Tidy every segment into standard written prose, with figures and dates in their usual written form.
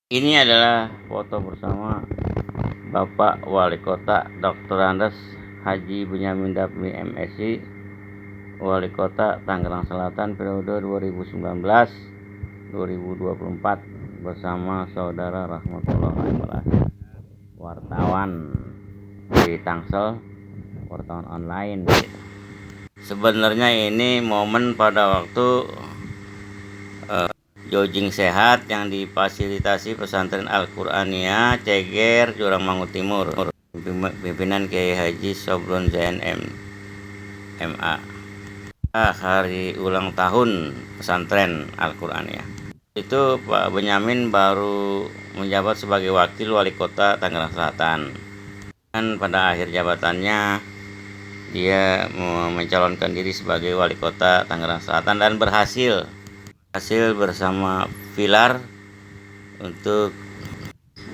Ini adalah foto bersama Bapak Wali Kota Dr. Andes Haji Bunyamin Dapni MSI, Wali Kota Tangerang Selatan periode 2019-2024 bersama Saudara Rahmatullahi Wabarakatuh, wartawan di Tangsel, wartawan online. Sebenarnya ini momen pada waktu jogging sehat yang difasilitasi Pesantren Al-Qur'aniyah Ceger, Jurangmangu Timur, pimpinan Kiai Haji Sobron Zain MA. Hari ulang tahun Pesantren Al-Qur'aniyah. Itu Pak Bunyamin baru menjabat sebagai wakil wali kota Tangerang Selatan. Dan pada akhir jabatannya dia mencalonkan diri sebagai wali kota Tangerang Selatan dan berhasil bersama Pilar untuk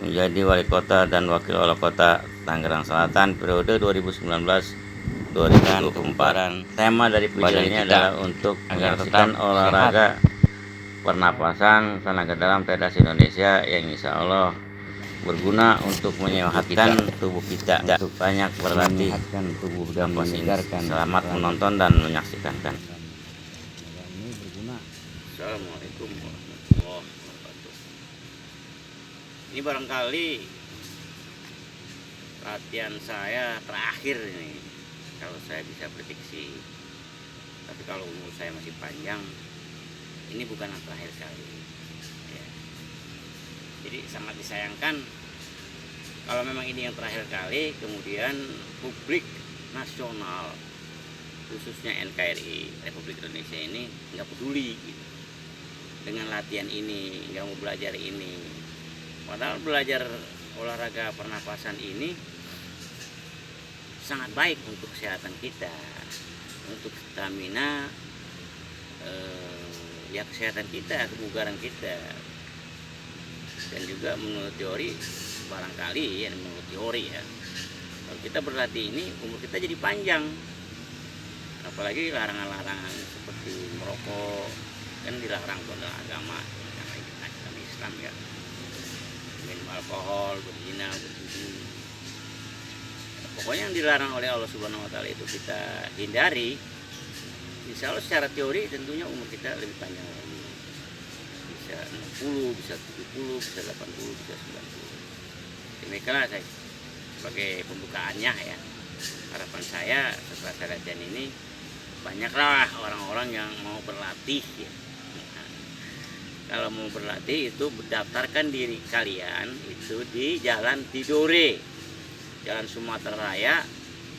menjadi wali kota dan wakil wali kota Tangerang Selatan periode 2019-2024. Tema dari pujian ini adalah untuk menyaksikan olahraga pernapasan tenaga dalam teras Indonesia yang insya Allah berguna untuk menyehatkan tubuh kita, untuk banyak berlatih tubuh dan menyegarkan. Selamat menonton dan menyaksikan. Assalamualaikum warahmatullahi wabarakatuh. Ini barangkali latihan saya terakhir ini, kalau saya bisa prediksi. Tapi kalau umur saya masih panjang, ini bukan yang terakhir kali ya. Jadi sangat disayangkan kalau memang ini yang terakhir kali, kemudian publik nasional khususnya NKRI Republik Indonesia ini nggak peduli gitu dengan latihan ini, nggak mau belajar ini. Padahal belajar olahraga pernapasan ini sangat baik untuk kesehatan kita, untuk stamina, ya kesehatan kita, kebugaran kita. Dan juga menurut teori, barangkali ya menurut teori ya, kalau kita berlatih ini umur kita jadi panjang. Apalagi larangan-larangan seperti merokok kan dilarang oleh agama Islam ya, minum alkohol, berzina, berjudi, pokoknya yang dilarang oleh Allah Subhanahu Wa Taala itu kita hindari. Insya Allah secara teori tentunya umur kita lebih panjang lagi, bisa 60, bisa 70, bisa 80, bisa 90. Demikianlah saya sebagai pembukaannya ya. Harapan saya setelah saya latihan ini banyaklah orang-orang yang mau berlatih ya. Kalau mau berlatih itu berdaftarkan diri kalian itu di Jalan Tidore, Jalan Sumatera Raya,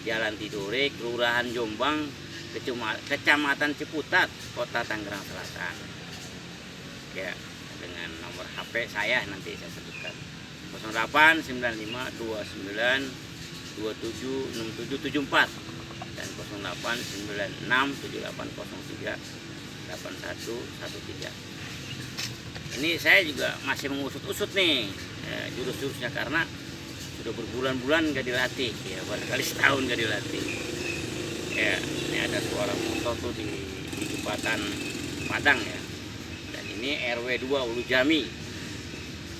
Jalan Tidore, Kelurahan Jombang, Kecamatan Ciputat, Kota Tangerang Selatan. Ya, dengan nomor HP saya nanti saya sebutkan 089529276774 dan 089678038113. Ini saya juga masih mengusut-usut nih jurus-jurusnya karena sudah berbulan-bulan nggak dilatih ya, barangkali setahun nggak dilatih ya. Ini ada suara motor tuh di jembatan Padang ya, dan ini RW 2 Ulu Jami,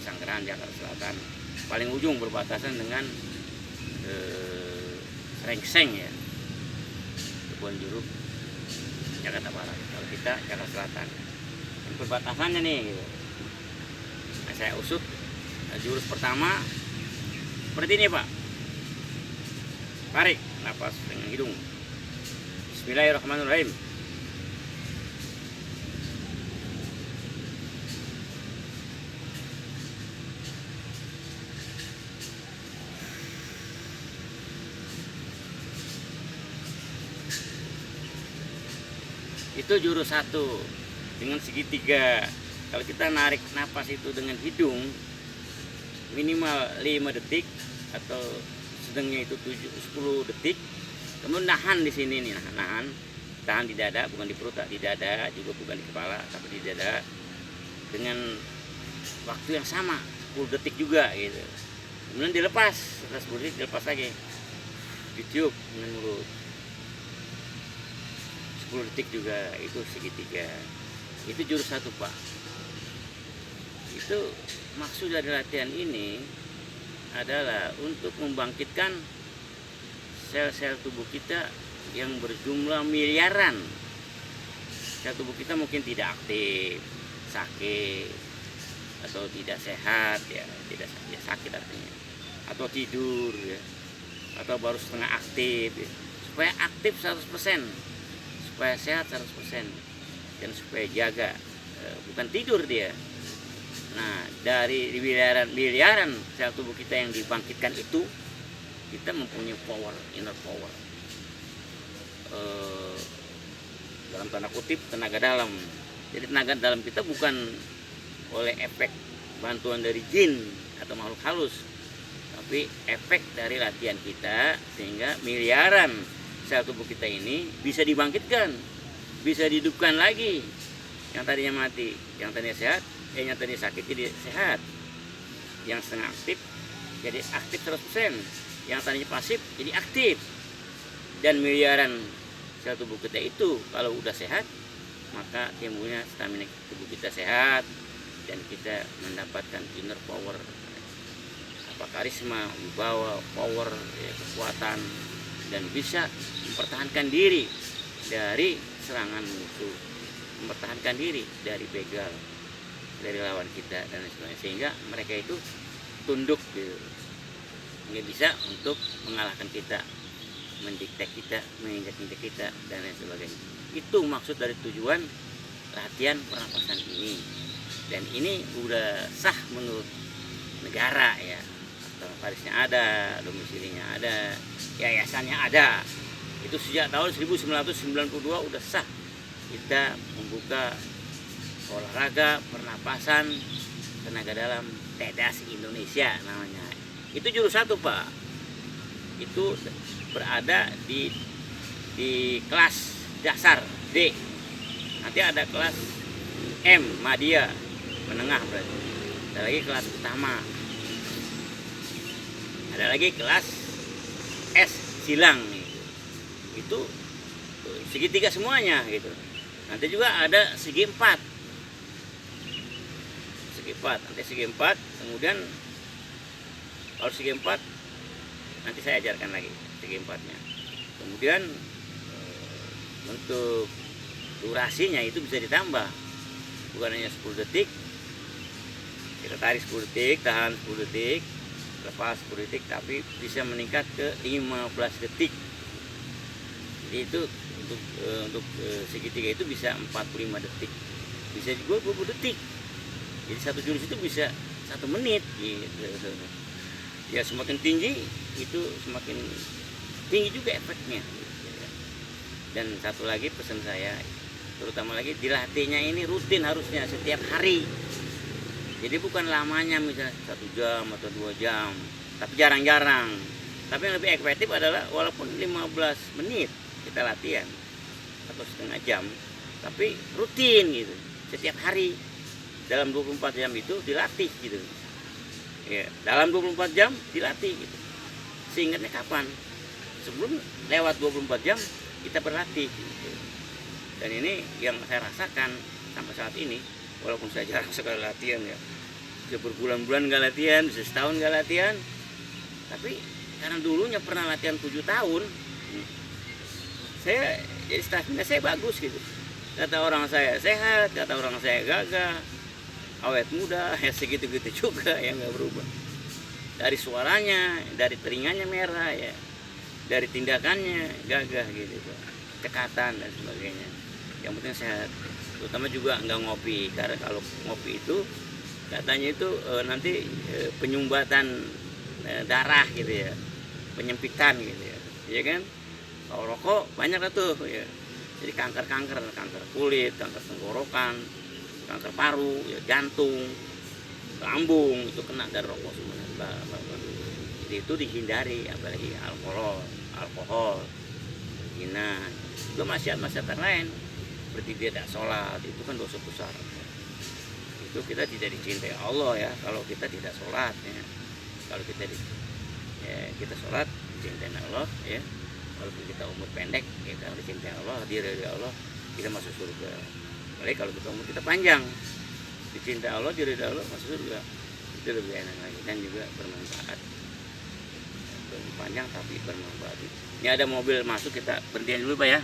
Sanggeran, Jakarta Selatan, paling ujung berbatasan dengan Rengseng ya, Kebon Jeruk, Jakarta Barat. Kalau kita Jakarta Selatan, ini perbatasannya nih gitu. Nah, saya usut jurus pertama seperti ini Pak. Tarik nafas dengan hidung. Bismillahirrahmanirrahim. Itu jurus 1 dengan segitiga. Kalau kita narik napas itu dengan hidung minimal 5 detik atau sedangnya itu 10 detik, kemudian nahan di sini nih, nahan, tahan di dada, bukan di perut, di dada, juga bukan di kepala, tapi di dada, dengan waktu yang sama 10 detik juga gitu. Kemudian dilepas, setelah 10 detik dilepas lagi, ditiup dengan mulut 10 detik juga, itu segitiga. Itu jurus 1 Pak. Itu maksud dari latihan ini adalah untuk membangkitkan sel-sel tubuh kita yang berjumlah miliaran. Sel tubuh kita mungkin tidak aktif, sakit, atau tidak sehat, ya tidak ya, sakit artinya, atau tidur, ya, atau baru setengah aktif, ya. Supaya aktif 100%, supaya sehat 100%, dan supaya jaga, bukan tidur dia. Nah, dari miliaran sel tubuh kita yang dibangkitkan itu, kita mempunyai power, inner power, dalam tanda kutip tenaga dalam. Jadi tenaga dalam kita bukan oleh efek bantuan dari jin atau makhluk halus, tapi efek dari latihan kita, sehingga miliaran sel tubuh kita ini bisa dibangkitkan, bisa dihidupkan lagi. Yang tadinya mati, yang tadinya sehat, yang tadinya sakit jadi sehat, yang setengah aktif jadi aktif 100%, yang tadinya pasif jadi aktif. Dan miliaran sel tubuh kita itu kalau udah sehat, maka timbulnya stamina tubuh kita sehat, dan kita mendapatkan inner power, karisma, wibawa, power, ya, kekuatan, dan bisa mempertahankan diri dari serangan musuh, mempertahankan diri dari begal dari lawan kita dan lain sebagainya, sehingga mereka itu tunduk gitu, nggak bisa untuk mengalahkan kita, mendikte kita, menginjak-injak kita dan lain sebagainya. Itu maksud dari tujuan latihan pernapasan ini, dan ini udah sah menurut negara, ya. Notarisnya ada, domisilinya ada, yayasannya ada. Itu sejak tahun 1992 udah sah kita membuka olahraga pernapasan tenaga dalam TEDAS Indonesia namanya. Itu jurusan 1, Pak. Itu berada di kelas dasar D. Nanti ada kelas M, Madya, menengah berarti. Ada lagi kelas utama. Ada lagi kelas S, silang nih. Itu segitiga semuanya gitu. Nanti juga ada segi 4. Nanti segi 4, kemudian kalau segi 4 nanti saya ajarkan lagi segi 4-nya. Kemudian untuk durasinya itu bisa ditambah, bukan hanya 10 detik, kita tarik 10 detik, tahan 10 detik, lepas 10 detik, tapi bisa meningkat ke 15 detik. Jadi itu untuk segitiga itu bisa 45 detik, bisa juga 20 detik. Jadi satu jurus itu bisa 1 menit gitu. Ya semakin tinggi itu semakin tinggi juga efeknya. Dan satu lagi pesan saya, terutama lagi dilatihnya ini rutin harusnya setiap hari. Jadi bukan lamanya misalnya 1 jam atau 2 jam, tapi jarang-jarang. Tapi yang lebih efektif adalah walaupun 15 menit kita latihan atau setengah jam, tapi rutin gitu setiap hari. Dalam 24 jam itu dilatih gitu. Ya, dalam 24 jam dilatih gitu. Seingatnya kapan? Sebelum lewat 24 jam kita berlatih gitu. Dan ini yang saya rasakan sampai saat ini, walaupun saya jarang sekali latihan ya. Bisa berbulan-bulan gak latihan, bisa setahun gak latihan. Tapi karena dulunya pernah latihan 7 tahun, saya jadi stamina saya bagus gitu. Kata orang saya sehat, kata orang saya gagah, awet muda, ya segitu-gitu juga yang nggak berubah. Dari suaranya, dari telinganya merah ya, dari tindakannya gagah gitu, cekatan dan sebagainya. Yang penting sehat, terutama juga nggak ngopi, karena kalau ngopi itu katanya itu nanti penyumbatan darah gitu ya, penyempitan gitu ya, ya kan? Kalau rokok banyak lah tuh ya, jadi kanker kulit, kanker tenggorokan, kanker paru, ya, jantung, lambung itu kena dari rokok semua. Jadi itu dihindari, apalagi alkohol, zina, itu maksiat-maksiat lain seperti tidak sholat, itu kan dosa besar. Itu kita tidak dicintai Allah ya kalau kita tidak sholat ya. Kalau kita sholat dicintai Allah ya. Walaupun kita umur pendek, kita dicintai Allah, diridhoi Allah, kita masuk surga. Apalagi kalau kita umur kita panjang, dicintai Allah, diridhoi Allah, masuk surga. itu lebih enak lagi dan juga bermanfaat. Lebih panjang tapi bermanfaat. Ini ada mobil masuk, kita berhentiin dulu Pak ya.